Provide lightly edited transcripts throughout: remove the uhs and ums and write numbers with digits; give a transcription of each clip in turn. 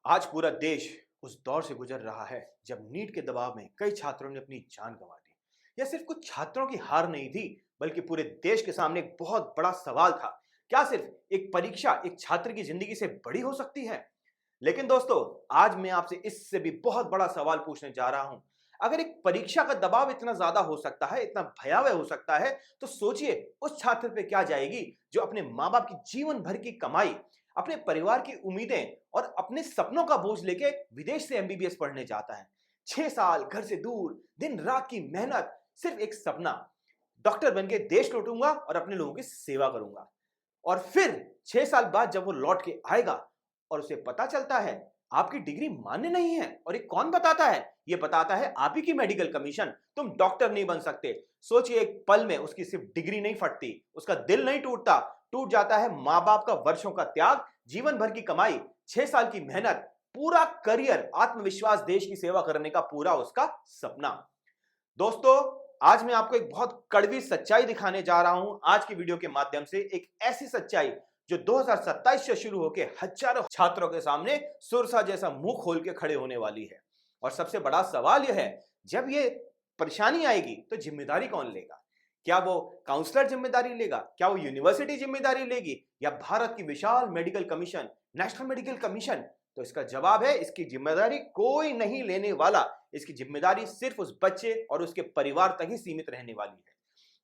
आज पूरा देश उस दौर से गुजर रहा है जब नीट के दबाव में कई छात्रों ने अपनी जान गंवा दी। यह सिर्फ कुछ छात्रों की हार नहीं थी, बल्कि पूरे देश के सामने एक बहुत बड़ा सवाल था। क्या सिर्फ एक परीक्षा एक छात्र की जिंदगी से बड़ी हो सकती है? लेकिन दोस्तों, आज मैं आपसे इससे भी बहुत बड़ा सवाल पूछने जा रहा हूं। अगर एक परीक्षा का दबाव इतना ज्यादा हो सकता है, इतना भयावह हो सकता है, तो सोचिए उस छात्र पे क्या जाएगी जो अपने माँ बाप की जीवन भर की कमाई, अपने परिवार की उम्मीदें और अपने सपनों का बोझ लेके विदेश से एमबीबीएस पढ़ने जाता है। 6 साल घर से दूर, दिन रात की मेहनत, सिर्फ एक सपना, डॉक्टर बन के देश लौटूंगा और अपने लोगों की सेवा करूंगा। और फिर 6 साल बाद जब वो लौट के आएगा और उसे पता चलता है आपकी डिग्री मान्य नहीं है, और ये कौन बताता है? ये बताता है आप ही की मेडिकल कमीशन। तुम डॉक्टर नहीं बन सकते। सोचिए, एक पल में उसकी सिर्फ डिग्री नहीं फटती, उसका दिल नहीं टूटता, टूट जाता है माँ बाप का वर्षों का त्याग, जीवन भर की कमाई, 6 साल की मेहनत, पूरा करियर, आत्मविश्वास, देश की सेवा करने का पूरा उसका सपना। दोस्तों, आज मैं आपको एक बहुत कड़वी सच्चाई दिखाने जा रहा हूं। आज की वीडियो के माध्यम से एक ऐसी सच्चाई जो 2027 से शुरू होकर हजारों छात्रों के सामने सुरसा जैसा मुंह खोल के खड़े होने वाली है। और सबसे बड़ा सवाल यह है, जब ये परेशानी आएगी तो जिम्मेदारी कौन लेगा? क्या वो काउंसलर जिम्मेदारी लेगा? क्या वो यूनिवर्सिटी जिम्मेदारी लेगी? या भारत की विशाल medical commission, national medical commission? तो इसका जवाब है, इसकी जिम्मेदारी कोई नहीं लेने वाला। इसकी जिम्मेदारी सिर्फ उस बच्चे और उसके परिवार तक ही सीमित रहने वाली है।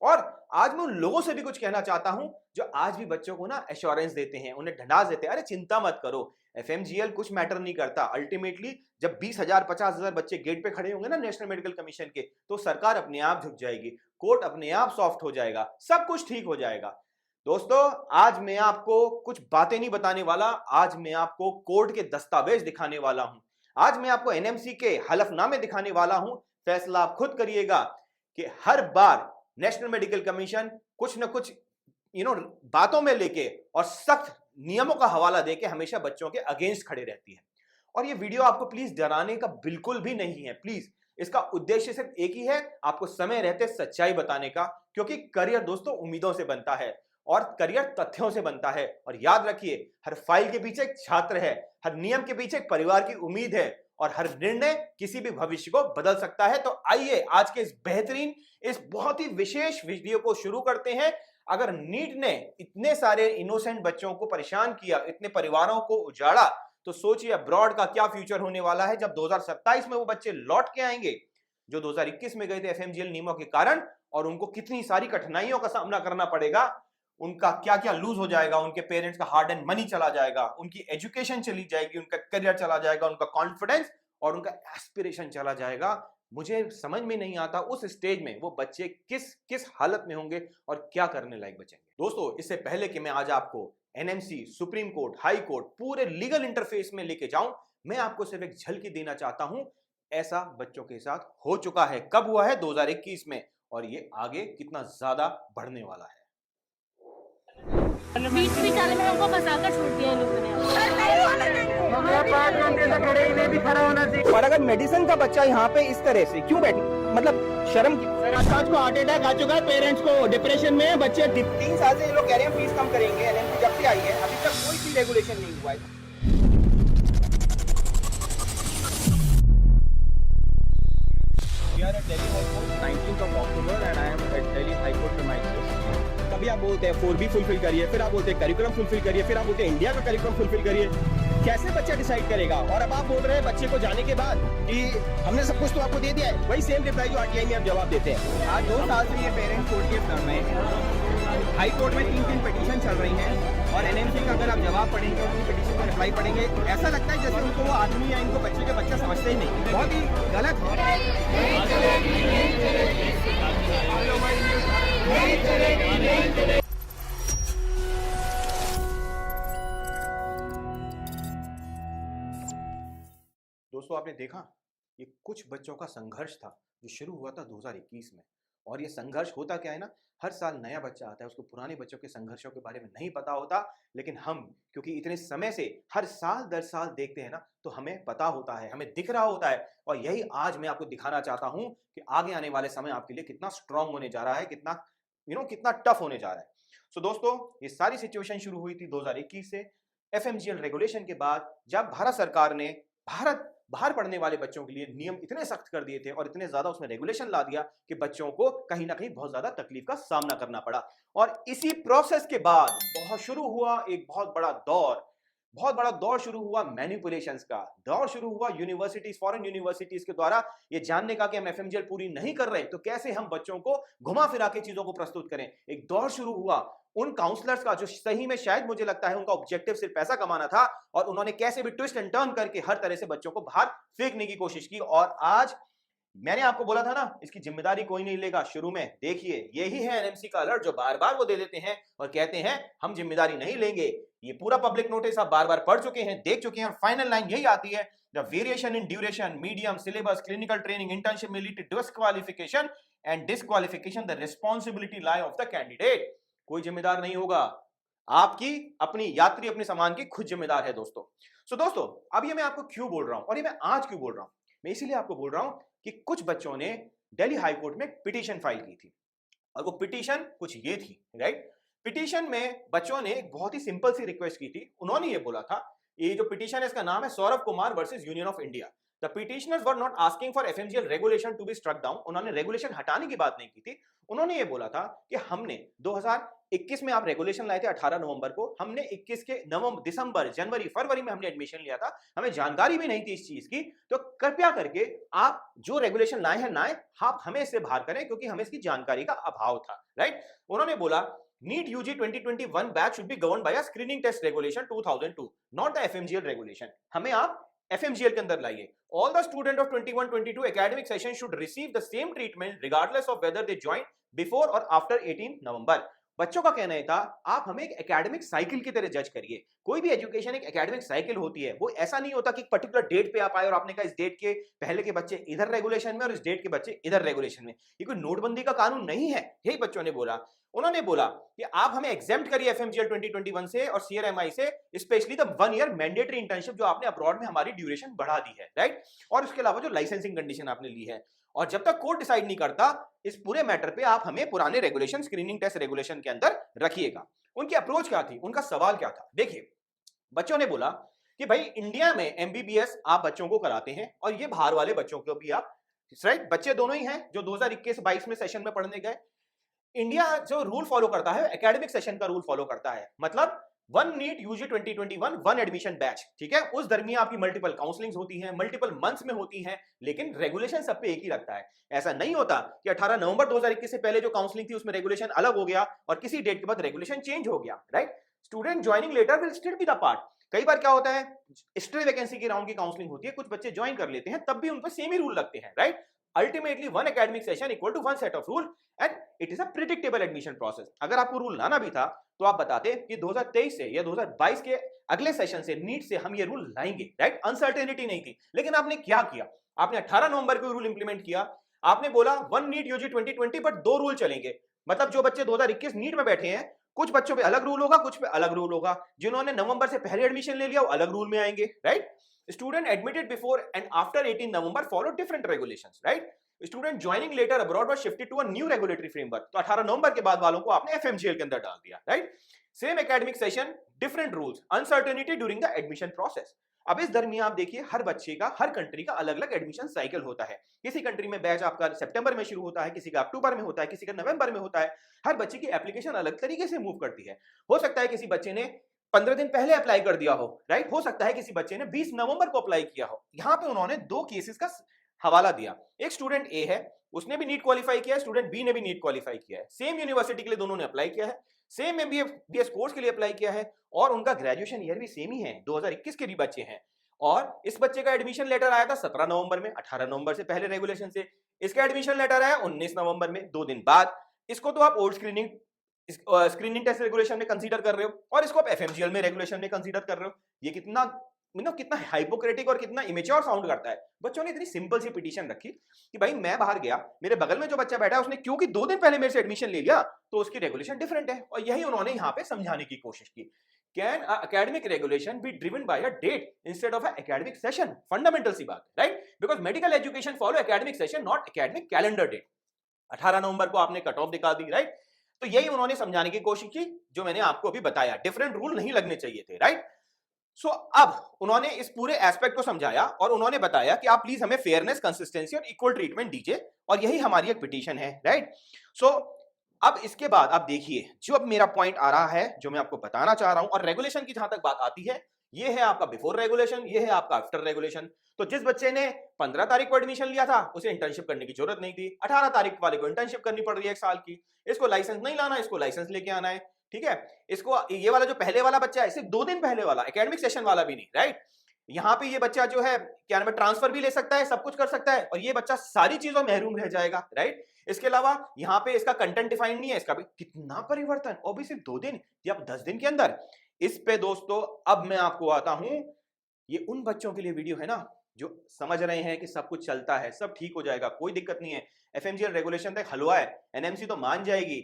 और आज मैं उन लोगों से भी कुछ कहना चाहता हूं जो आज भी बच्चों को ना एश्योरेंस देते हैं, उन्हें ढंढास देते हैं, अरे चिंता मत करो, एफएमजीएल कुछ मैटर नहीं करता। अल्टीमेटली जब 20,000 50,000 बच्चे गेट पे खड़े होंगे ना नेशनल मेडिकल कमीशन के, तो सरकार अपने आप झुक जाएगी, कोर्ट अपने आप सॉफ्ट हो जाएगा, सब कुछ ठीक हो जाएगा। दोस्तों, आज मैं आपको कुछ बातें नहीं बताने वाला, आज मैं आपको कोर्ट के दस्तावेज दिखाने वाला हूं। आज मैं आपको एनएमसी के हलफनामे दिखाने वाला हूं। फैसला आप खुद करिएगा कि हर बार नेशनल मेडिकल कमीशन कुछ न कुछ बातों में लेके और सख्त नियमों का हवाला देके हमेशा बच्चों के अगेंस्ट खड़े रहती है। और ये वीडियो आपको प्लीज डराने का बिल्कुल भी नहीं है। प्लीज, इसका उद्देश्य सिर्फ एक ही है, आपको समय रहते सच्चाई बताने का। क्योंकि करियर दोस्तों उम्मीदों से बनता है और करियर तथ्यों से बनता है। और याद रखिए, हर फाइल के पीछे एक छात्र है, हर नियम के पीछे एक परिवार की उम्मीद है, और हर निर्णय किसी भी भविष्य को बदल सकता है। तो आइए आज के इस बेहतरीन, इस बहुत ही विशेष वीडियो को शुरू करते हैं। अगर नीट ने इतने सारे इनोसेंट बच्चों को परेशान किया, इतने परिवारों को उजाड़ा, तो सोचिए अब्रॉड का क्या फ्यूचर होने वाला है जब 2027 में वो बच्चे लौट के आएंगे जो 2021 में गए थे एफएमजीएल नियमों के कारण, और उनको कितनी सारी कठिनाइयों का सामना करना पड़ेगा। उनका क्या क्या लूज हो जाएगा, उनके पेरेंट्स का हार्ड एंड मनी चला जाएगा, उनकी एजुकेशन चली जाएगी, उनका करियर चला जाएगा, उनका कॉन्फिडेंस और उनका एस्पिरेशन चला जाएगा। मुझे समझ में नहीं आता उस स्टेज में वो बच्चे किस किस हालत में होंगे और क्या करने लायक बचेंगे। दोस्तों, इससे पहले कि मैं आज आपको NMC, supreme court, high court, पूरे लीगल इंटरफेस में लेके जाऊं, मैं आपको सिर्फ एक झलकी देना चाहता हूं। ऐसा बच्चों के साथ हो चुका है। कब हुआ है? 2021 में। और ये आगे कितना ज्यादा बढ़ने वाला है। बीच बीच वाले में हमको फंसाकर छोड़ दिया इन लोगों ने। और अगर मेडिसिन का बच्चा यहाँ पे इस तरह से क्यों बैठे, मतलब शर्म की। आज को हार्ट अटैक आ चुका है, पेरेंट्स को डिप्रेशन में, बच्चे 3 साल से ये लोग कह रहे हैं फीस कम करेंगे। एनएमसी जब से आई है अभी तक कोई सी रेगुलेशन नहीं हुआ है। We are at Delhi High Court, 19th of October, and I am at Delhi High Court premises. कभी आप बोलते हैं 4B फुलफिल करिए, फिर आप बोलते हैं करिकुलम फुलफिल करिए, फिर आप बोलते हैं इंडिया का करिकुलम फुलफिल करिए। कैसे बच्चा डिसाइड करेगा? और अब आप बोल रहे हैं बच्चे को जाने के बाद कि हमने सब कुछ तो आपको दे दिया है। वही सेम रिप्लाई जो आरटीआई में आप जवाब देते हैं। आज 2 साल से ये पेरेंट्स कोर्ट केस लड़ रहे हैं। हाई कोर्ट में 3 पिटीशन चल रही हैं, और एनएमसी का अगर आप जवाब पढ़ेंगे, उनकी पिटीशन का रिप्लाई पढ़ेंगे, ऐसा लगता है जैसे उनको वो आदमी या इनको बच्चे के बच्चा समझते ही नहीं। बहुत ही गलत है। दोस्तों, आपने देखा, ये कुछ बच्चों का संघर्ष था जो शुरू हुआ था 2021 में। और ये संघर्ष होता क्या है ना, हर साल नया बच्चा आता है, उसको पुराने बच्चों के संघर्षों के बारे में नहीं पता होता। लेकिन हम क्योंकि इतने समय से हर साल दर साल देखते हैं ना, तो हमें पता होता है, हमें दिख रहा होता है। और यही आज मैं आपको दिखाना चाहता हूं कि आगे आने वाले समय आपके लिए कितना स्ट्रांग होने जा रहा है, कितना कितना टफ होने जा रहा है। सो दोस्तों, ये सारी सिचुएशन शुरू हुई थी 2021 से। एफएमजीएल रेगुलेशन के बाद जब भारत सरकार ने बाहर पढ़ने वाले बच्चों के लिए नियम इतने सख्त कर दिए थे और इतने ज्यादा उसमें रेगुलेशन ला दिया कि बच्चों को कहीं ना कहीं बहुत ज्यादा तकलीफ का सामना करना पड़ा। और इसी प्रोसेस के बाद शुरू हुआ एक बहुत बड़ा दौर शुरू हुआ मैनिपुलेशंस का। दौर शुरू हुआ यूनिवर्सिटीज, फॉरेन यूनिवर्सिटीज के द्वारा ये जानने का कि हम एफएमजीएल पूरी नहीं कर रहे तो कैसे हम बच्चों को घुमा फिरा के चीजों को प्रस्तुत करें। एक दौर शुरू हुआ उन काउंसलर्स का जो सही में शायद मुझे लगता है उनका ऑब्जेक्टिव सिर्फ पैसा कमाना था, और उन्होंने कैसे भी ट्विस्ट एंड टर्न करके हर तरह से बच्चों को बाहर फेंकने की कोशिश की। और आज मैंने आपको बोला था ना, इसकी जिम्मेदारी कोई नहीं लेगा। शुरू में देखिए, यही है एनएमसी का अलर्ट जो बार बार वो दे देते हैं और कहते हैं हम जिम्मेदारी नहीं लेंगे। ये पूरा पब्लिक नोटिस आप बार बार पढ़ चुके हैं, देख चुके हैं, और फाइनल लाइन यही आती है, the variation in duration, medium, syllabus, clinical training, internship में lead to disqualification and disqualification, the responsibility lie of the candidate. कोई जिम्मेदार नहीं होगा, आपकी अपनी यात्री अपने सामान की खुद जिम्मेदार है दोस्तों। सो दोस्तों, अब ये मैं आपको क्यों बोल रहा हूं और ये मैं आज क्यों बोल रहा हूं, मैं इसीलिए आपको बोल रहा हूं कि कुछ बच्चों ने दिल्ली हाई कोर्ट में पिटीशन फाइल की थी, और वो पिटीशन कुछ ये थी, राइट। पिटीशन में बच्चों ने एक बहुत ही सिंपल सी रिक्वेस्ट की थी। उन्होंने ये बोला था, ये जो पिटीशन है इसका नाम है Saurabh Kumar versus union of India. The petitioners were not asking for FMGL regulation to be struck down. उन्होंने रेगुलेशन हटाने की बात नहीं की थी। उन्होंने ये बोला था कि हमने 2021 में आप रेगुलेशन लाए थे 18 नवंबर को, हमने 21 के नवंबर, दिसंबर, जनवरी, फरवरी में हमने एडमिशन लिया था, हमें जानकारी भी नहीं थी इस चीज की, तो कृपया करके आप जो रेगुलेशन लाए हैं लाए, आप हमें इससे बाहर करें क्योंकि हमें इसकी जानकारी का अभाव था, राइट। उन्होंने बोला NEET UG 2021 batch should be governed by a screening test regulation 2002, not the FMGL regulation. हमें आप FMGL के अंदर लाइए। All the student of 21-22 academic session should receive the same treatment regardless of whether they join before or after 18 नवंबर। बच्चों का कहना है था, आप हमें एक एकेडमिक साइकिल की तरह जज करिए। कोई भी एजुकेशन एक एकेडमिक साइकिल होती है, वो ऐसा नहीं होता कि एक पर्टिकुलर डेट पे आप आए और आपने कहा इस डेट के पहले के बच्चे इधर रेगुलेशन में और इस डेट के बच्चे इधर रेगुलेशन में। ये कोई नोटबंदी का कानून नहीं है, यही बच्चों ने बोला। उन्होंने बोला कि आप हमें एग्जेम्प्ट करिए एफएमजीएल 2021 से और सीआरएमआई से, specially the 1 year mandatory internship जो आपने अब्रॉड में हमारी ड्यूरेशन बढ़ा दी है, राइट। और उसके अलावा जो लाइसेंसिंग कंडीशन आपने ली है, और जब तक कोर्ट डिसाइड नहीं करता इस पूरे मैटर पे आप हमें पुराने रेगुलेशन, स्क्रीनिंग टेस्ट रेगुलेशन के अंदर रखिएगा। उनकी अप्रोच क्या थी, उनका सवाल क्या था? देखिए, बच्चों ने बोला कि भाई इंडिया में एमबीबीएस आप बच्चों को कराते हैं और ये बाहर वाले बच्चों को भी आप, राइट, बच्चे दोनों ही हैं जो 2021-22 में सेशन में पढ़ने गए। इंडिया जो रूल फॉलो करता है एकेडमिक सेशन का रूल फॉलो करता है, मतलब 1 NEET UG 2021 1 एडमिशन बैच, ठीक है। उस दरमियान आपकी मल्टीपल काउंसलिंग्स होती हैं, मल्टीपल मंथ्स में होती हैं, लेकिन रेगुलेशन सब पे एक ही लगता है। ऐसा नहीं होता कि 18 नवंबर 2021 से पहले जो काउंसलिंग थी उसमें रेगुलेशन अलग हो गया और किसी डेट के बाद रेगुलेशन चेंज हो गया, right. Student joining letter will still be the part. कई बार क्या होता है, स्ट्रे वैकेंसी की राउंड की काउंसलिंग होती है, कुछ बच्चे ज्वाइन कर लेते हैं, तब भी उन पर सेम ही रूल लगते हैं, right. Ultimately, 1 academic session equal to 1 set of rule and it is a predictable admission process. अगर आपको रूल लाना भी था तो आप बताते कि 2023 से या 2022 के अगले सेशन से नीट से हम ये रूल लाएंगे, राइट। अनसर्टेनिटी नहीं थी, लेकिन आपने क्या किया, आपने 18 नवंबर को रूल इंप्लीमेंट किया। आपने बोला 1 NEET UG 2020 बट 2 रूल चलेंगे, मतलब जो बच्चे 2021 नीट में बैठे हैं, कुछ बच्चों पे अलग रूल होगा, कुछ पे अलग रूल होगा। जिन्होंने नवंबर से पहले एडमिशन ले लिया वो अलग रूल में आएंगे, right. Student admitted before and after 18 November follow different regulations, right? Student joining later abroad was shifted to a new regulatory framework. तो 18 नवंबर के बाद वालों को आपने FMGL के अंदर डाल दिया, right? Same academic session, different rules, uncertainty during the admission process. अब इस दरमियान आप देखिए, हर बच्चे का, हर कंट्री का अलग अलग एडमिशन साइकिल होता है। किसी कंट्री में बैच आपका सितंबर में शुरू होता है, किसी का अक्टूबर में होता है, किसी का नवंबर में होता है। हर बच्चे की एप्लीकेशन अलग तरीके से मूव करती है। हो सकता है किसी बच्चे ने 15 दिन पहले अप्लाई कर दिया हो, राइट। हो सकता है किसी बच्चे ने 20 नवंबर को अप्लाई किया हो। यहां पे उन्होंने 2 केसेस का हवाला दिया। एक स्टूडेंट ए है, उसने भी नीट क्वालिफाई किया है, स्टूडेंट बी ने भी नीट क्वालिफाई किया है, सेम यूनिवर्सिटी के लिए दोनों ने अप्लाई किया है, सेम एमबीबीएस कोर्स के लिए अप्लाई किया है, और उनका ग्रेजुएशन ईयर भी सेम ही है, 2021 के भी बच्चे हैं। और इस बच्चे का एडमिशन लेटर आया था 17 नवंबर में, 18 नवंबर से पहले रेगुलेशन से। इसका एडमिशन लेटर आया 19 नवंबर में, 2 दिन बाद। इसको तो आप ओल्ड स्क्रीनिंग टेस्ट रेगुलेशन में कंसीडर कर रहे हो और इसको आप एफएमजीएल में रेगुलेशन में कंसीडर कर रहे हो। ये कितना हाइपोक्रेटिक और कितना इमेच्योर साउंड करता है। बच्चों ने इतनी सिंपल सी पिटीशन रखी कि भाई मैं बाहर गया, मेरे बगल में जो बच्चा बैठा है उसने क्योंकि 2 दिन पहले मेरे से एडमिशन ले लिया तो उसकी रेगुलेशन डिफरेंट है, और यही उन्होंने यहाँ पे समझाने की कोशिश की। Can academic regulation be driven by a date instead of an academic session? Fundamental सी बात है, right. Because medical education follow academic session, not academic calendar date. 18 नवंबर को आपने कट ऑफ दिखा दी, राइट। तो यही उन्होंने समझाने की कोशिश की जो मैंने आपको अभी बताया, डिफरेंट रूल नहीं लगने चाहिए थे, राइट। सो अब उन्होंने इस पूरे एस्पेक्ट को समझाया और उन्होंने बताया कि आप प्लीज हमें फेयरनेस, कंसिस्टेंसी और इक्वल ट्रीटमेंट दीजिए, और यही हमारी एक पिटीशन है, राइट। सो अब इसके बाद आप देखिए, जो अब मेरा पॉइंट आ रहा है, जो मैं आपको बताना चाह रहा हूं, और रेगुलेशन की जहां तक बात आती है, ये है आपका बिफोर रेगुलेशन, ये है आपका आफ्टर रेगुलेशन। तो जिस बच्चे ने 15 तारीख को एडमिशन लिया था, उसे इंटर्नशिप करने की जरूरत नहीं थी। 18 तारीख वाले को इंटर्नशिप करनी पड़ रही है 1 साल की। इसको लाइसेंस नहीं लाना, इसको लाइसेंस लेके आना है, ठीक है। इसको ये वाला जो पहले वाला बच्चा है, सिर्फ 2 दिन पहले वाला, एकेडमिक सेशन वाला भी नहीं, राइट। यहाँ पे ये बच्चा जो है क्या नाम है, ट्रांसफर भी ले सकता है, सब कुछ कर सकता है, और ये बच्चा सारी चीजों में महरूम रह जाएगा, राइट। इसके अलावा यहाँ पे इसका कंटेंट डिफाइंड नहीं है, इसका भी कितना परिवर्तन, और भी सिर्फ 2 दिन या 10 दिन के अंदर। इस पे दोस्तों अब मैं आपको आता हूं, ये उन बच्चों के लिए वीडियो है ना जो समझ रहे हैं कि सब कुछ चलता है, सब ठीक हो जाएगा, कोई दिक्कत नहीं है, एफएमजीएल रेगुलेशन तक हलवा है, एनएमसी तो मान जाएगी।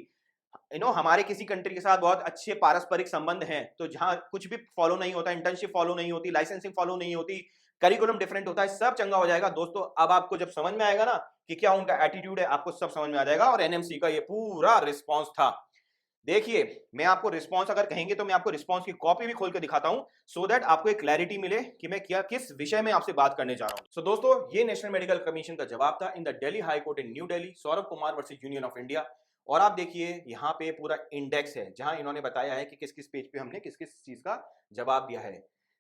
हमारे किसी कंट्री के साथ बहुत अच्छे पारस्परिक संबंध हैं, तो जहां कुछ भी फॉलो नहीं होता, इंटर्नशिप फॉलो नहीं होती, लाइसेंसिंग फॉलो नहीं होती, करिकुलम डिफरेंट होता है, सब चंगा हो जाएगा दोस्तों। अब आपको जब समझ में आएगा ना कि क्या उनका एटीट्यूड है, आपको सब समझ में आ जाएगा। और एनएमसी का ये पूरा रिस्पॉन्स था। देखिए, मैं आपको रिस्पॉन्स अगर कहेंगे तो मैं आपको रिस्पॉन्स की कॉपी भी खोल के दिखाता हूं, सो दैट आपको एक क्लैरिटी मिले कि मैं क्या किस विषय में आपसे बात करने जा रहा हूं। सो दोस्तों, ये नेशनल मेडिकल कमीशन का जवाब था in the Delhi high court in new Delhi, Saurabh Kumar versus union of India. और आप देखिए यहाँ पे पूरा इंडेक्स है, जहां इन्होंने बताया है कि किस किस पेज पे हमने किस किस चीज का जवाब दिया है,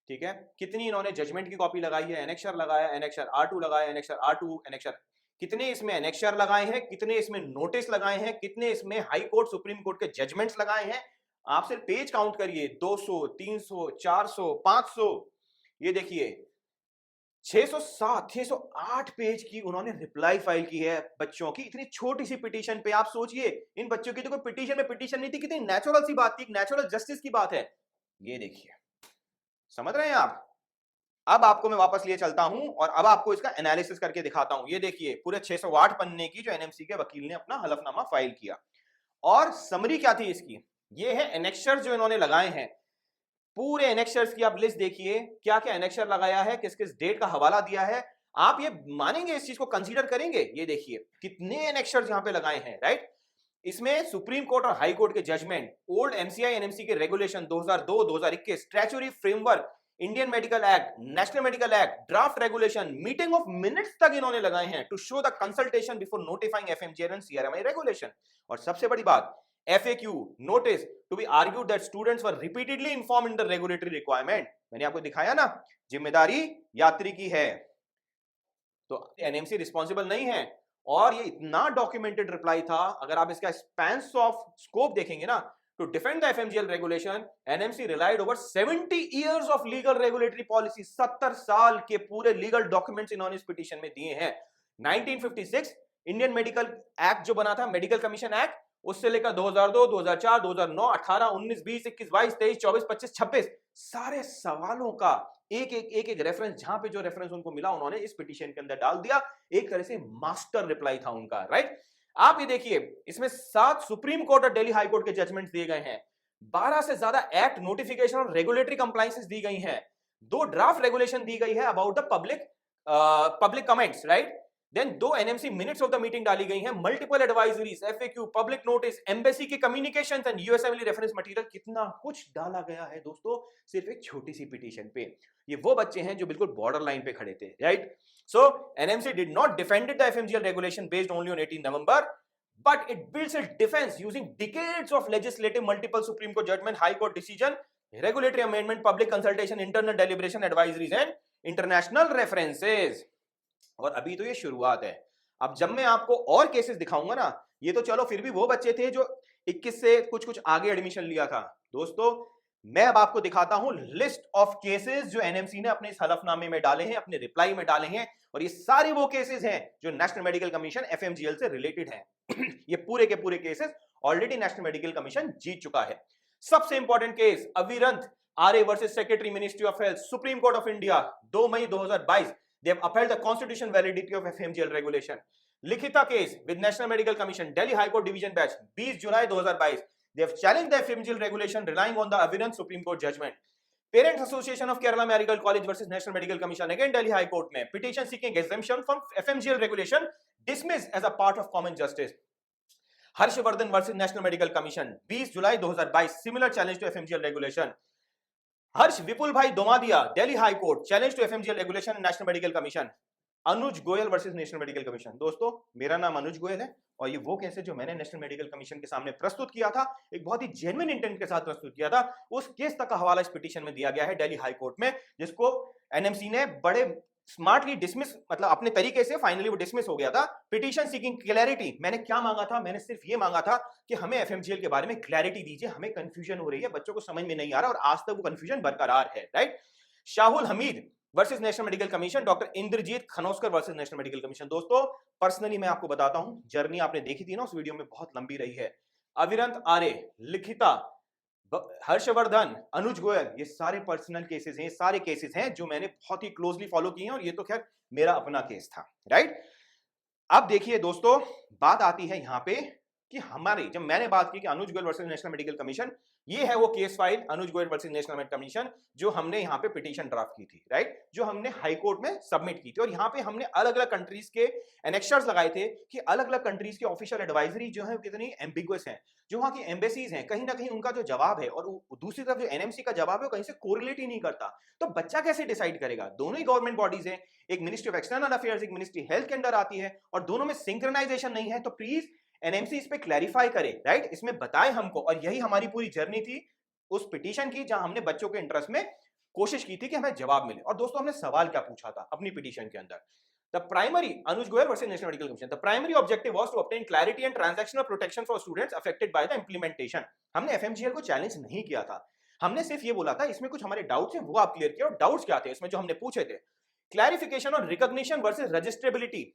ठीक है। कितनी इन्होंने जजमेंट की कॉपी लगाई है, एनेक्शर लगाया, एनेक्शर R2 लगाया, एनेक्शर R2, एनेक्शर कितने इसमें एनेक्शर लगाए हैं, कितने इसमें नोटिस लगाए हैं, कितने इसमें हाई कोर्ट सुप्रीम कोर्ट के जजमेंट्स लगाए हैं। आप सिर्फ पेज काउंट करिए, 200, 300, 400, 500, ये देखिए 607, 608 पेज की उन्होंने रिप्लाई फाइल की है बच्चों की इतनी छोटी सी पिटीशन पे। आप सोचिए, इन बच्चों की तो कोई पिटीशन में पिटीशन नहीं थी, कितनी नेचुरल सी बात थी, नेचुरल जस्टिस की बात है। ये देखिए, समझ रहे हैं आप। अब आपको मैं वापस लिए चलता हूं और अब आपको इसका एनालिसिस करके दिखाता हूं। ये देखिए, पूरे 608 पन्ने की जो एनएमसी के वकील ने अपना हलफनामा फाइल किया, और समरी क्या थी इसकी, ये है एनेक्शर जो इन्होंने लगाए हैं। पूरे एनेक्शर्स की आप लिस्ट देखिए, क्या क्या एनेक्शर लगाया है, किस किस डेट का हवाला दिया है। आप ये मानेंगे, इस चीज को कंसीडर करेंगे। ये देखिए कितने एनेक्शर्स यहां पे लगाए हैं, राइट। इसमें सुप्रीम कोर्ट और हाई कोर्ट के जजमेंट, ओल्ड एमसीआई एनएमसी के regulation 2002, 2021, statutory framework, Indian medical act, national medical act, draft regulation, meeting of minutes तक इन्होंने लगाए हैं to show the consultation before notifying FMGL and CRMI regulation. और सबसे बड़ी बात, FAQ notice to be argued that students were repeatedly informed in the regulatory requirement। मैंने आपको दिखाया ना, जिम्मेदारी यात्री की है, तो एनएमसी रिस्पॉन्सिबल नहीं है। और ये इतना डॉक्यूमेंटेड रिप्लाई था, अगर आप इसका स्पैन ऑफ स्कोप देखेंगे ना, to defend the FMGL regulation NMC relied over 70 years of legal regulatory policy. 70 साल के पूरे लीगल डॉक्यूमेंट्स इन्होंने इस पिटीशन में दिए हैं। 1956 इंडियन मेडिकल एक्ट जो बना था, मेडिकल कमीशन एक्ट, उससे लेकर 2002, 2004, 2009, 18, 19, 20, 21, 22, 23, 24, 25, 26 सारे सवालों का एक रेफरेंस, जहां पे जो रेफरेंस उनको मिला उन्होंने इस पिटीशन के अंदर डाल दिया। एक तरह से मास्टर रिप्लाई था उनका, राइट। आप ये देखिए, इसमें 7 सुप्रीम कोर्ट और दिल्ली हाई कोर्ट के जजमेंट्स दिए गए हैं, 12 से ज्यादा एक्ट, नोटिफिकेशन और रेगुलेटरी कंप्लायंसेस दी गई हैं, 2 ड्राफ्ट रेगुलेशन दी गई है about the public comments, right. Then 2 NMC minutes of the meeting डाली गई हैं, multiple advisories, FAQ, public notice, embassy की communications and USML reference material, कितना कुछ डाला गया है दोस्तों सिर्फ एक छोटी सी पिटीशन पे। ये वो बच्चे हैं जो बिल्कुल बॉर्डर लाइन पे खड़े थे, right. So NMC did not defended the FMGL regulation based only on 18 November, but it builds its defense using decades of legislative, multiple Supreme Court judgment, High Court decision, regulatory amendment, public consultation, internal deliberation, advisories and international references। और अभी तो ये शुरुआत है। अब जब मैं आपको और केसेस दिखाऊंगा ना, ये तो चलो फिर भी वो बच्चे थे जो 21 से कुछ आगे एडमिशन लिया था। दोस्तों, मैं अब आपको दिखाता हूं लिस्ट ऑफ केसेस जो एनएमसी ने अपने इस हलफनामे में डाले हैं, अपने रिप्लाई में डाले हैं, और ये सारे वो केसेस हैं जो नेशनल मेडिकल कमीशन एफएमजीएल से रिलेटेड हैं। ये पूरे के पूरे cases already national medical commission जीत चुका है। सबसे important case, Avirant RA versus secretary ministry of health, supreme court of India, 2 May 2022। They have upheld the constitutional validity of FMGL regulation। लिखिता case with National Medical Commission, Delhi High Court Division Bench, 20 July 2022। They have challenged the FMGL regulation relying on the Avirant Supreme Court judgment। Parents Association of Kerala Medical College versus National Medical Commission, again Delhi High Court में petition seeking exemption from FMGL regulation dismissed as a part of common justice। Harshvardhan versus National Medical Commission, 20 July 2022, similar challenge to FMGL regulation। Harsh Vipul Bhai Domadiya, Delhi high court, challenge to FMGL regulation and national medical commission. Anuj Goyal versus national medical commission. दोस्तों, मेरा नाम अनुज गोयल है और ये वो case है जो मैंने नेशनल मेडिकल कमीशन के सामने प्रस्तुत किया था, एक बहुत ही जेन्युइन इंटेंट के साथ प्रस्तुत किया था। उस केस तक का हवाला इस पिटीशन में दिया गया है दिल्ली हाई कोर्ट में, जिसको एनएमसी ने बड़े स्मार्टली डिसमिस, मतलब अपने तरीके से फाइनली वो डिसमिस हो गया था। Petition seeking clarity. मैंने क्या मांगा था? मैंने सिर्फ ये मांगा था कि हमें एफएमजीएल के बारे में क्लैरिटी दीजिए, हमें कंफ्यूजन हो रही है, बच्चों को समझ में नहीं आ रहा और आज तक वो कंफ्यूजन बरकरार है। Right. Shahul Hameed versus national medical commission, doctor Indrajit Khanoskar versus national medical commission. दोस्तों, पर्सनली मैं आपको बताता हूं, जर्नी आपने देखी थी ना उस वीडियो में, बहुत लंबी रही है। अविरंत आर्य, लिखिता, हर्षवर्धन, अनुज गोयल, ये सारे पर्सनल केसेस हैं, ये सारे केसेस हैं जो मैंने बहुत ही क्लोजली फॉलो किए हैं और ये तो खैर मेरा अपना केस था। राइट। अब देखिए दोस्तों, बात आती है यहां पे कि हमारे, जब मैंने बात की कि Anuj Goyal versus national medical commission, ये है वो case file Anuj Goyal versus national medical commission जो हमने यहाँ पे पिटीशन ड्राफ्ट की थी। राइट। जो हमने हाई कोर्ट में सबमिट की थी और यहाँ पे हमने अलग अलग कंट्रीज के एनेक्शर्स लगाए थे कि अलग अलग कंट्रीज की ऑफिशियल एडवाइजरी जो है कितनी एम्बिगुअस है, जो वहाँ की एम्बेसीज हैं, कहीं ना कहीं उनका जो जवाब है और दूसरी तरफ जो एनएमसी का जवाब है वो कहीं से कोरिलेट ही नहीं करता। तो बच्चा कैसे डिसाइड करेगा? दोनों ही गवर्नमेंट बॉडीज हैं, एक मिनिस्ट्री ऑफ एक्सटर्नल अफेयर्स, एक मिनिस्ट्री हेल्थ के अंडर आती है और दोनों में सिंक्रोनाइजेशन नहीं है। तो प्लीज एनएमसी इस पे क्लैरिफाई करे, राइट, इसमें बताए हमको। और यही हमारी पूरी जर्नी थी उस पिटीशन की, जहां हमने बच्चों के इंटरेस्ट में कोशिश की थी कि हमें जवाब मिले। और दोस्तों, हमने सवाल क्या पूछा था अपनी पिटीशन के अंदर? The primary, Anuj Goyal versus national medical commission, the primary objective was to obtain clarity and transactional protection for students affected by the implementation. हमने एफएमजीएल को चैलेंज नहीं किया था, हमने सिर्फ ये बोला था इसमें कुछ हमारे डाउट्स हैं वो आप क्लियर किए। और डाउट्स क्या थे इसमें जो हमने पूछे थे? Clarification on recognition versus registrability.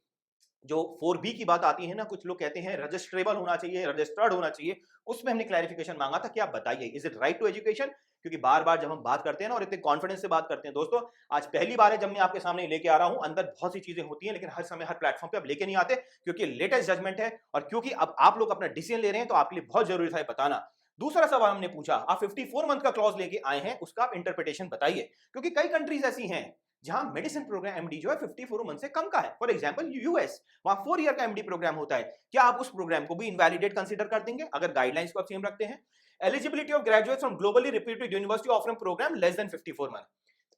जो 4B की बात आती है ना, कुछ लोग कहते हैं रजिस्ट्रेबल होना चाहिए, रजिस्टर्ड होना चाहिए, उसमें हमने क्लैरिफिकेशन मांगा था कि आप बताइए, is it right to education? क्योंकि बार बार जब हम बात करते हैं ना और इतने कॉन्फिडेंस से बात करते हैं, दोस्तों आज पहली बार है जब मैं आपके सामने लेके आ रहा हूं, अंदर बहुत सी चीजें होती हैं लेकिन हर समय हर प्लेटफॉर्म पे अब लेके नहीं आते, क्योंकि लेटेस्ट जजमेंट है और क्योंकि अब आप लोग अपना डिसीजन ले रहे हैं तो आपके लिए बहुत जरूरी था ये बताना। दूसरा सवाल हमने पूछा, आप 54 मंथ का क्लॉज लेके आए हैं, उसका आप इंटरप्रिटेशन बताइए, क्योंकि कई कंट्रीज ऐसी हैं जहां मेडिसिन प्रोग्राम एमडी जो है 54 मंथ से कम का है। फॉर एग्जांपल यूएस, वहां 4 ईयर का एमडी प्रोग्राम होता है। क्या आप उस प्रोग्राम को भी इनवैलिडेट कंसीडर कर देंगे अगर गाइडलाइंस को आप सेम रखते हैं? Eligibility of graduates from globally reputed university offering program less than 54 month.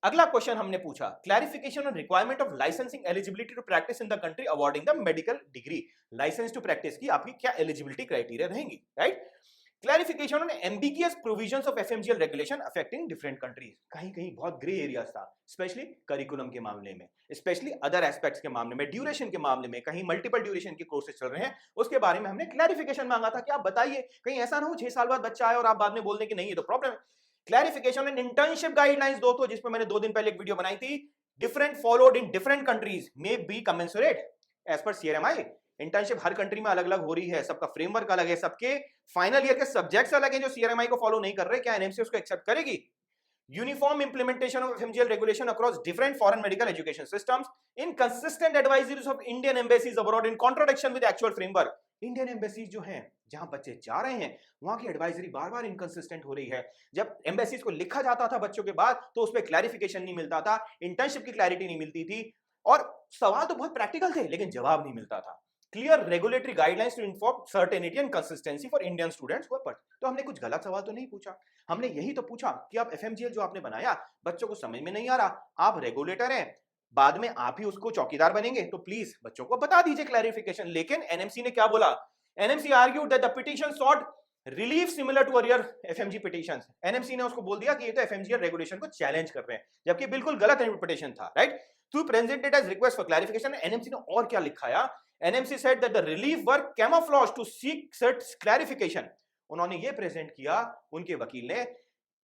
अगला क्वेश्चन हमने पूछा, clarification on requirement of licensing eligibility to practice in the country awarding the medical degree. License to practice की आपकी क्या eligibility criteria रहेंगी? Right. Clarification on ambiguous provisions of FMGL regulation affecting different countries. कहीं कहीं बहुत grey areas था, specially curriculum के मामले में, स्पेशली अदर एस्पेक्ट्स के मामले में, ड्यूरेशन के मामले में, कहीं मल्टीपल ड्यूरेशन के कोर्सेज चल रहे हैं, उसके बारे में हमने क्लैरिफिकेशन मांगा था कि आप बताइए, कहीं ऐसा ना हो 6 साल बाद बच्चा आए और आप बाद में बोल दें कि नहीं ये तो प्रॉब्लम है। क्लैरिफिकेशन ऑन इंटर्नशिप गाइडलाइंस दोस्तों, जिस पर मैंने 2 दिन पहले एक वीडियो बनाई थी, different followed in different countries may be commensurate as per CRMI. Internship her country में अलग अलग हो रही है, सबका फ्रेमवर्क अलग है, सबके फाइनल ईयर के सब्जेक्ट्स अलग हैं जो सीआरएमआई को फॉलो नहीं कर रहे। क्या एनएमसी उसको एक्सेप्ट करेगी? Uniform implementation of FMGL regulation across different foreign medical education systems, inconsistent advisories of Indian embassies abroad in contradiction with actual framework. Indian embassies जो हैं जहां बच्चे जा रहे हैं वहां की एडवाइजरी बार बार इनकंसिस्टेंट हो रही है। जब एम्बेसीज को लिखा जाता था बच्चों के बाद तो उस पर क्लैरिफिकेशन नहीं मिलता था, इंटर्नशिप की क्लैरिटी नहीं मिलती थी और सवाल तो बहुत प्रैक्टिकल थे लेकिन जवाब नहीं मिलता था। Clear regulatory guidelines to inform certainty and consistency for Indian students who are पढ़। तो हमने कुछ गलत सवाल तो नहीं पूछा, हमने यही तो पूछा कि आप एफएमजीएल जो आपने बनाया बच्चों को समझ में नहीं आ रहा, आप रेगुलेटर हैं, बाद में आप ही उसको चौकीदार बनेंगे, तो प्लीज बच्चों को बता दीजिए क्लैरिफिकेशन। लेकिन एनएमसी ने क्या बोला? NMC argued that the petition sought relief similar to earlier FMG petitions. NMC ने उसको बोल दिया कि ये तो एफएमजीएल रेगुलेशन को चैलेंज कर रहे हैं, जबकि बिल्कुल गलत इंटरप्रिटेशन था। Right. To presented as request for clarification, NMC ने और क्या लिखाया? NMC said that the relief were camouflage to seek such clarification। उन्होंने ये प्रेजेंट किया उनके वकील ने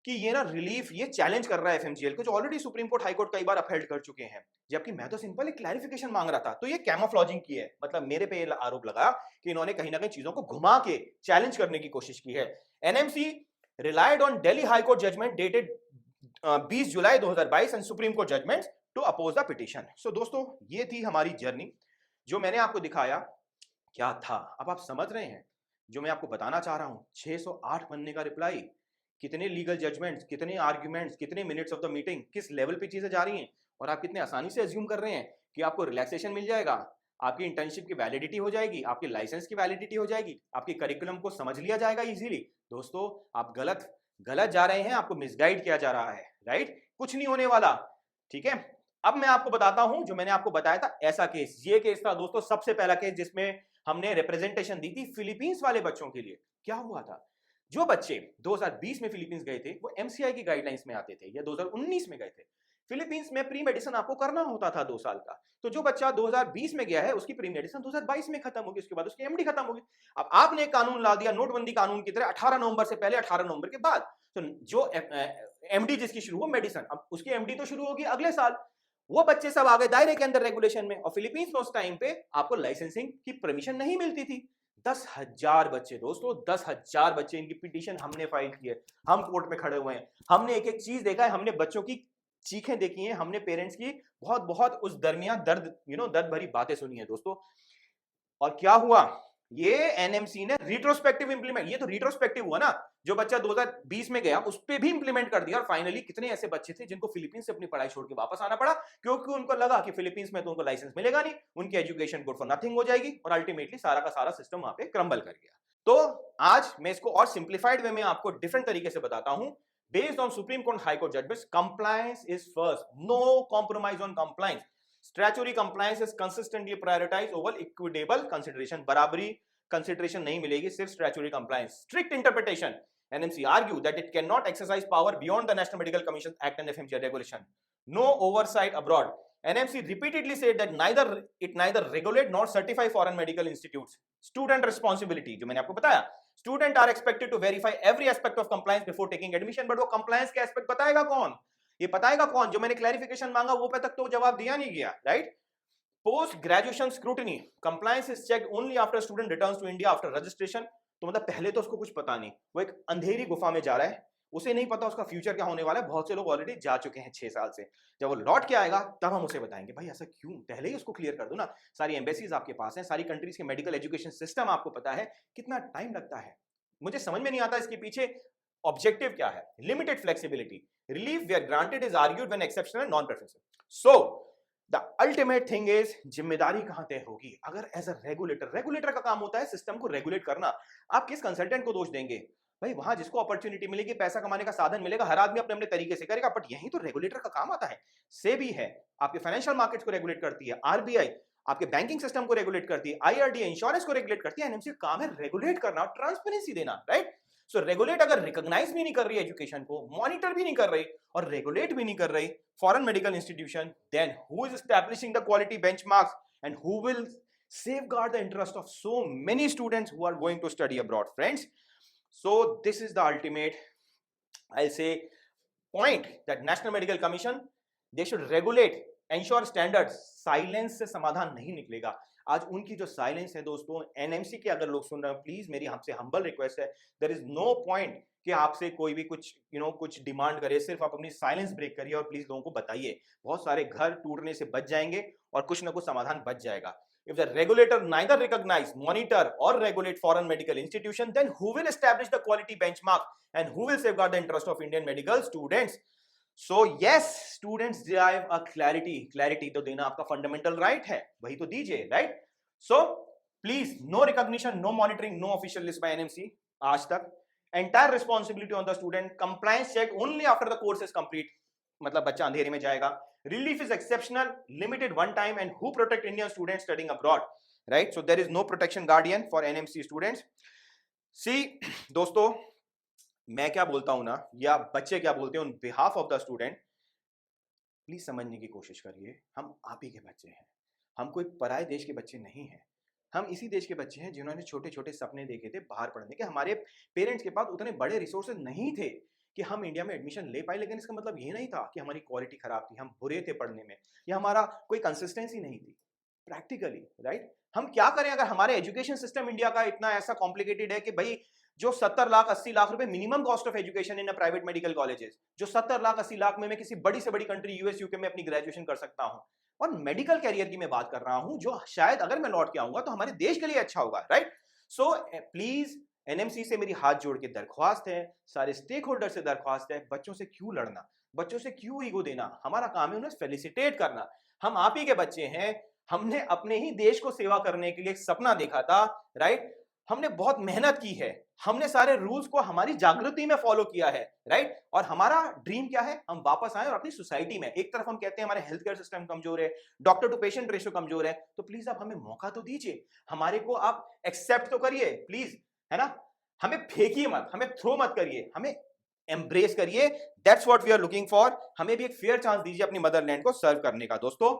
कि ये ना रिलीफ ये चैलेंज कर रहा है एफएमजीएल को, जो already supreme court high court कई बार अपहेल्ड कर चुके हैं, जबकि मैं तो सिंपल एक क्लैरिफिकेशन मांग रहा था। तो ये कैमोफ्लॉजिंग की है, मतलब मेरे पे ये आरोप लगा कि इन्होंने कहीं ना कहीं चीजों को घुमा के चैलेंज करने की कोशिश की है। NMC relied on Delhi high court judgment dated 20 July 2022 and supreme court judgment to oppose the petition. So दोस्तों, ये थी हमारी जर्नी, जो मैंने आपको दिखाया क्या था। अब आप समझ रहे हैं जो मैं आपको बताना चाह रहा हूं। 608 पन्ने का रिप्लाई, कितने लीगल जजमेंट्स, कितने आर्ग्यूमेंट्स, कितने मिनट्स ऑफ द मीटिंग, किस लेवल पे चीजें जा रही हैं, और आप कितने आसानी से अज्यूम कर रहे हैं कि आपको रिलैक्सेशन मिल जाएगा, आपकी इंटर्नशिप की वैलिडिटी हो जाएगी, आपके लाइसेंस की वैलिडिटी हो जाएगी, आपके करिकुलम को समझ लिया जाएगा इजीली। दोस्तों, आप गलत जा रहे हैं, आपको मिसगाइड किया जा रहा है। राइट, कुछ नहीं होने वाला। ठीक है, अब मैं आपको बताता हूं जो मैंने आपको बताया था ऐसा केस। ये केस था दोस्तों सबसे पहला केस जिसमें हमने रिप्रेजेंटेशन दी थी फिलीपींस वाले बच्चों के लिए। क्या हुआ था, जो बच्चे 2020 में फिलीपींस गए थे वो एमसीआई की गाइडलाइंस में आते थे, या 2019 में गए थे। फिलीपींस में प्री मेडिसिन आपको करना होता था 2 साल का, तो जो बच्चा 2020 में गया है उसकी प्री मेडिसिन 2022 में खत्म होगी, उसके बाद उसकी एमडी खत्म होगी। अब आपने एक कानून ला दिया नोटबंदी कानून की तरह, 18 नवंबर से पहले 18 नवंबर के बाद, तो जो एमडी जिसकी शुरू हो मेडिसिन, अब उसकी एमडी तो शुरू होगी अगले साल। वो बच्चे सब आ गए दायरे के अंदर रेगुलेशन में, और फिलीपींस में उस टाइम पे आपको लाइसेंसिंग की परमिशन नहीं मिलती थी। 10,000 बच्चे दोस्तों, 10,000 बच्चे, इनकी पिटीशन हमने फाइल की है, हम कोर्ट में खड़े हुए हैं, हमने एक एक चीज देखा है, हमने बच्चों की चीखें देखी हैं, हमने पेरेंट्स की बहुत बहुत उस दरमियान दर्द दर्द भरी बातें सुनी है दोस्तों। और क्या हुआ, ये एनएमसी ने रिट्रोस्पेक्टिव इंप्लीमेंट, ये तो रिट्रोस्पेक्टिव हुआ ना, जो बच्चा 2020 में गया उस पे भी इंप्लीमेंट कर दिया। और फाइनली कितने ऐसे बच्चे थे जिनको फिलीपींस से अपनी पढ़ाई छोड़ के वापस आना पड़ा, क्योंकि उनको लगा कि फिलीपींस में तो उनको लाइसेंस मिलेगा नहीं, उनकी एजुकेशन गुड फॉर नथिंग हो जाएगी, और अल्टीमेटली सारा का सारा सिस्टम वहां पे क्रम्बल कर गया। तो आज मैं इसको और सिंप्लीफाइड वे में आपको डिफरेंट तरीके से बताता हूं। Based on Supreme Court High Court judgments, compliance is first. No compromise on compliance. Statutory compliance is consistently prioritized over equitable consideration. बराबरी consideration नहीं मिलेगी, सिर्फ statutory compliance. Strict interpretation. NMC argue that it cannot exercise power beyond the National Medical Commission Act and FMC regulation. No oversight abroad. NMC repeatedly said that neither regulate nor certify foreign medical institutes. Student responsibility, जो मैंने आपको बताया, student are expected to verify every aspect of compliance before taking admission, but वो compliance का aspect बताएगा कौन, ये बताएगा कौन, जो मैंने क्लैरिफिकेशन मांगा वो पे तक तो जवाब दिया नहीं गया, right. Post graduation scrutiny, compliance is checked only after student returns to India after registration. तो मतलब पहले तो उसको कुछ पता नहीं, वो एक अंधेरी गुफा में जा रहा है, उसे नहीं पता उसका फ्यूचर क्या होने वाला है। बहुत से लोग ऑलरेडी जा चुके हैं 6 साल से, जब वो लौट के आएगा तब हम उसे बताएंगे भाई ऐसा क्यों, पहले ही उसको क्लियर कर दो ना। सारी एम्बेसीज आपके पास हैं, सारी कंट्रीज के मेडिकल एजुकेशन सिस्टम आपको पता है, कितना टाइम लगता है। मुझे समझ में नहीं आता इसके पीछे ऑब्जेक्टिव क्या है। Limited flexibility, relief where granted is argued when exceptional non preferential. So the ultimate thing is, जिम्मेदारी कहां तय होगी। अगर एज अ रेगुलेटर का काम होता है सिस्टम को रेगुलेट करना, आप किस कंसल्टेंट को दोष देंगे भाई, वहां जिसको अपॉर्चुनिटी मिलेगी, पैसा कमाने का साधन मिलेगा, हर आदमी अपने अपने तरीके से करेगा, बट यही तो रेगुलेटर का काम आता है। सेबी है, आपके फाइनेंशियल मार्केट्स को रेगुलेट करती है, आरबीआई आपके बैंकिंग सिस्टम को रेगुलेट करती है, आईआरडीए इंश्योरेंस को रेगुलेट करती है, एनएमसी का काम है रेगुलेट करना, ट्रांसपेरेंसी देना, राइट। सो रेगुलेट अगर रिकॉग्नाइज भी नहीं कर रही एजुकेशन को, मॉनिटर भी नहीं कर रही और रेगुलेट भी नहीं कर रही foreign medical institution, then who is establishing the quality benchmarks and who will safeguard the interest of so many students who are going to study abroad, friends? So this is the ultimate, I'll say, point that National Medical Commission, they should regulate, ensure standards. Silence से समाधान नहीं निकलेगा। आज उनकी जो silence है दोस्तों, NMC के अगर लोग सुन रहे हैं, प्लीज मेरी आपसे हम्बल रिक्वेस्ट है, देयर इज नो पॉइंट कि आपसे कोई भी कुछ कुछ डिमांड करे, सिर्फ आप अपनी साइलेंस ब्रेक करिए और प्लीज लोगों को बताइए। बहुत सारे घर टूटने से बच जाएंगे और कुछ ना कुछ समाधान बच जाएगा। If the regulator neither recognize, monitor or regulate foreign medical institution, then who will establish the quality benchmark and who will safeguard the interest of Indian medical students? So yes, students derive a clarity तो देना आपका fundamental right है, वही तो दीजिए, right? So please, no recognition, no monitoring, no official list by NMC आज तक। Entire responsibility on the student, compliance check only after the course is complete, मतलब बच्चा अंधेरे में जाएगा। Relief is exceptional, limited one time, and who protect Indian students studying abroad, right? So there is no protection guardian for NMC students. See, दोस्तों, मैं क्या बोलता हूं ना, या बच्चे क्या बोलते हैं on behalf of the student, please समझने की कोशिश करिए, हम आप ही के बच्चे हैं, हम कोई पराये देश के बच्चे नहीं हैं। हम इसी देश के बच्चे हैं जिन्होंने छोटे छोटे सपने देखे थे बाहर पढ़ने के। हमारे पेरेंट्स के पास उतने बड़े रिसोर्सेज नहीं थे कि हम इंडिया में एडमिशन ले पाए, लेकिन इसका मतलब ये नहीं था कि हमारी क्वालिटी खराब थी, हम बुरे थे पढ़ने में, या हमारा कोई कंसिस्टेंसी नहीं थी प्रैक्टिकली, राइट। हम क्या करें अगर हमारे एजुकेशन सिस्टम इंडिया का इतना ऐसा कॉम्प्लिकेटेड है कि भाई जो 70 लाख 80 लाख रुपए minimum cost of education in private medical colleges, जो 70 लाख 80 लाख में मैं किसी बड़ी से बड़ी कंट्री यूएस यूके में अपनी ग्रेजुएशन कर सकता हूं, और मेडिकल कैरियर की मैं बात कर रहा हूं जो शायद अगर मैं लौट के आऊंगा तो हमारे देश के लिए अच्छा होगा, राइट। सो प्लीज एनएमसी से मेरी हाथ जोड़ के दरख्वास्त है, सारे स्टेक होल्डर से दरख्वास्त है, बच्चों से क्यों लड़ना, बच्चों से क्यों ईगो देना, हमारा काम है उन्हें फेलिसिटेट करना। हम आप ही के बच्चे हैं, हमने अपने ही देश को सेवा करने के लिए एक सपना देखा था, राइट। हमने बहुत मेहनत की है, हमने सारे रूल्स को हमारी जागृति में फॉलो किया है, राइट? और हमारा ड्रीम क्या है? हम वापस आए और अपनी सोसाइटी में, एक तरफ हम कहते हैं हमारे हेल्थ केयर सिस्टम कमजोर है, डॉक्टर टू पेशेंट रेशियो कमजोर है, तो प्लीज आप हमें मौका तो दीजिए, हमारे को आप एक्सेप्ट तो करिए प्लीज, है ना? हमें फेंकिए मत, हमें थ्रो मत करिए, हमें एम्ब्रेस करिए। That's what we are looking for. हमें भी एक फेयर चांस दीजिए अपनी मदरलैंड को सर्व करने का दोस्तों।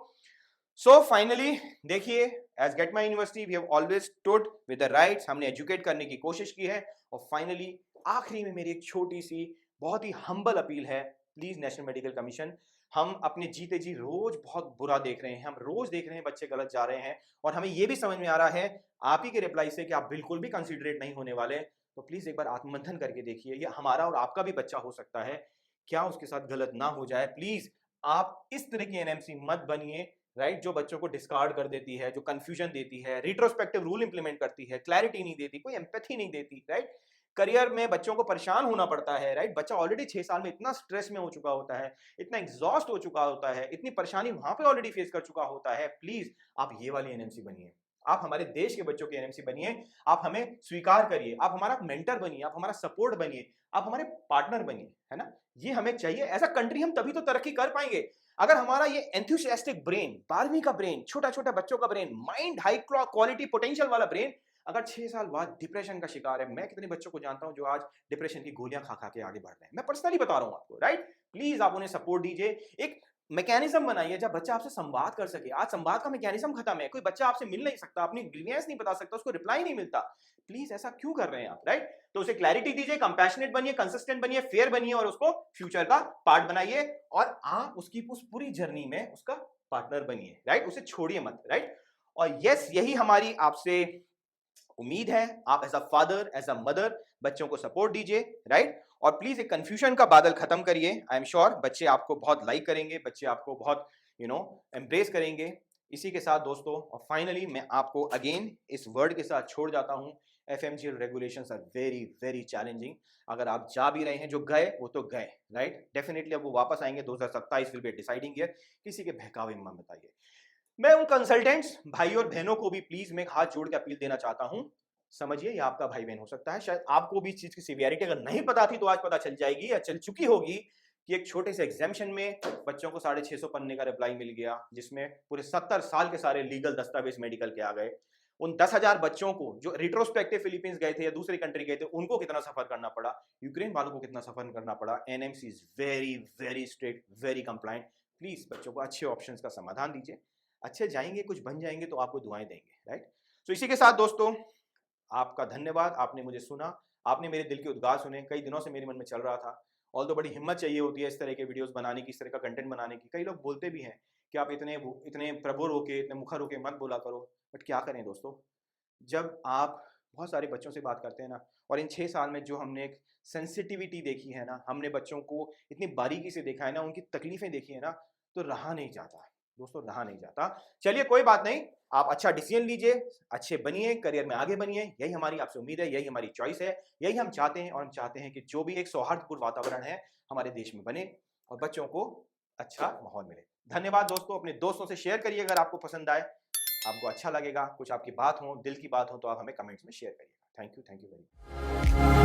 सो फाइनली देखिए, as gate my university we have always stood with the rights, हमने एजुकेट करने की कोशिश की है। और फाइनली आखिरी में मेरी एक छोटी सी बहुत ही हम्बल अपील है, प्लीज नेशनल मेडिकल कमीशन, हम अपने जीते जी रोज बहुत बुरा देख रहे हैं, हम रोज देख रहे हैं बच्चे गलत जा रहे हैं, और हमें यह भी समझ में आ रहा है आप ही के रिप्लाई से कि आप बिल्कुल भी कंसिडरेट नहीं होने वाले। तो प्लीज एक बार आत्ममंथन करके देखिए, ये हमारा और आपका भी बच्चा हो सकता है, क्या उसके साथ गलत ना हो जाए। प्लीज आप इस तरह की एनएमसी मत बनिए, राइट? जो बच्चों को डिस्कार्ड कर देती है, जो कंफ्यूजन देती है, रिट्रोस्पेक्टिव रूल इंप्लीमेंट करती है, क्लैरिटी नहीं देती, कोई एम्पैथी नहीं देती, राइट? करियर में बच्चों को परेशान होना पड़ता है, राइट? बच्चा ऑलरेडी 6 साल में इतना स्ट्रेस में हो चुका होता है, इतना एग्जॉस्ट हो चुका होता है, इतनी परेशानी वहां पे ऑलरेडी फेस कर चुका होता है। प्लीज आप ये वाली एनएमसी बनिए, आप हमारे देश के बच्चों की एनएमसी बनिए, आप हमें स्वीकार करिए, आप हमारा मेंटर बनिए, आप हमारा सपोर्ट बनिए, आप हमारे पार्टनर बनिए, है ना? ये हमें चाहिए। एज अ कंट्री हम तभी तो तरक्की कर पाएंगे अगर हमारा ये एंथुसियास्टिक ब्रेन, 12वीं का ब्रेन, छोटा छोटा बच्चों का brain, mind high quality potential वाला ब्रेन अगर 6 साल बाद डिप्रेशन का शिकार है। मैं कितने बच्चों को जानता हूं जो आज डिप्रेशन की गोलियां खा खा के आगे बढ़ रहे हैं, मैं पर्सनली बता रहा हूं आपको, राइट? प्लीज आप उन्हें सपोर्ट दीजिए, एक मैकेनिज्म बनाइए जब बच्चा आपसे संवाद कर सके। आज संवाद का मैकेनिज्म खत्म है, कोई बच्चा आपसे मिल नहीं सकता, अपनी ग्रीवियंस नहीं बता सकता, उसको रिप्लाई नहीं मिलता। प्लीज ऐसा क्यों कर रहे हैं आप, राइट? तो उसे क्लैरिटी दीजिए, कंपैशनेट बनिए, कंसिस्टेंट बनिए, फेयर बनिए, और उसको फ्यूचर का पार्ट बनाइए, और आप उसकी उस पूरी जर्नी में उसका पार्टनर बनिए, राइट? उसे छोड़िए मत, राइट? और यस, यही हमारी आपसे उम्मीद है। आप as a father, as a mother बच्चों को सपोर्ट दीजिए, राइट? और प्लीज एक कंफ्यूजन का बादल खत्म करिए। आई एम श्योर बच्चे आपको बहुत लाइक करेंगे, बच्चे आपको बहुत एम्ब्रेस करेंगे। इसी के साथ दोस्तों, और फाइनली मैं आपको अगेन इस वर्ड के साथ छोड़ जाता हूं, FMGL regulations are very very challenging. अगर आप जा भी रहे हैं, जो गए वो तो गए, राइट? डेफिनेटली अब वो वापस आएंगे, 2027 विल बी डिसाइडिंग ईयर। किसी के बहकावे में मत बताइए। मैं उन कंसल्टेंट्स भाई और बहनों को भी प्लीज मैं हाथ जोड़ के अपील देना चाहता हूं, समझिए ये आपका भाई बहन हो सकता है, शायद आपको भी इस चीज की सीवियरिटी अगर नहीं पता थी तो आज पता चल जाएगी या चल चुकी होगी कि एक छोटे से एग्जामिशन में बच्चों को 650 पन्ने का रिप्लाई मिल गया, जिसमें पूरे 70 साल के सारे लीगल दस्तावेज मेडिकल के आ गए। उन 10,000 बच्चों को जो रिट्रोस्पेक्टिव फिलीपींस गए थे या दूसरी कंट्री गए थे, उनको कितना सफर करना पड़ा, यूक्रेन वालों को कितना सफर करना पड़ा। NMC is very very strict, very compliant. Please बच्चों को अच्छे ऑप्शंस का समाधान दीजिए, अच्छे जाएंगे, कुछ बन जाएंगे तो आपको दुआएं देंगे, राइट? तो इसी के साथ दोस्तों, आपका धन्यवाद, आपने मुझे सुना, आपने मेरे दिल के उद्गार सुने। कई दिनों से मेरे मन में चल रहा था, ऑल्दो बड़ी हिम्मत चाहिए होती है इस तरह के वीडियोस बनाने की, इस तरह का कंटेंट बनाने की। कई लोग बोलते भी हैं कि आप इतने इतने प्रबुर होके, इतने मुखर होके मत बोला करो, बट क्या करें दोस्तों, जब आप बहुत सारे बच्चों से बात करते हैं ना, और इन 6 साल में जो हमने एक सेंसिटिविटी देखी है ना, हमने बच्चों को इतनी बारीकी से देखा है ना, उनकी तकलीफें देखी है ना, तो रहा नहीं जाता दोस्तों, रहा नहीं जाता। चलिए कोई बात नहीं, आप अच्छा डिसीजन लीजिए, अच्छे बनिए, करियर में आगे बनिए, यही हमारी आपसे उम्मीद है, यही हमारी चॉइस है, यही हम चाहते हैं। और हम चाहते हैं कि जो भी एक सौहार्दपूर्ण वातावरण है हमारे देश में बने और बच्चों को अच्छा माहौल मिले। धन्यवाद दोस्तों, अपने दोस्तों से शेयर करिए अगर आपको पसंद आए, आपको अच्छा लगेगा, कुछ आपकी बात हो, दिल की बात हो, तो आप हमें कमेंट्स में शेयर करिएगा। Thank you very much.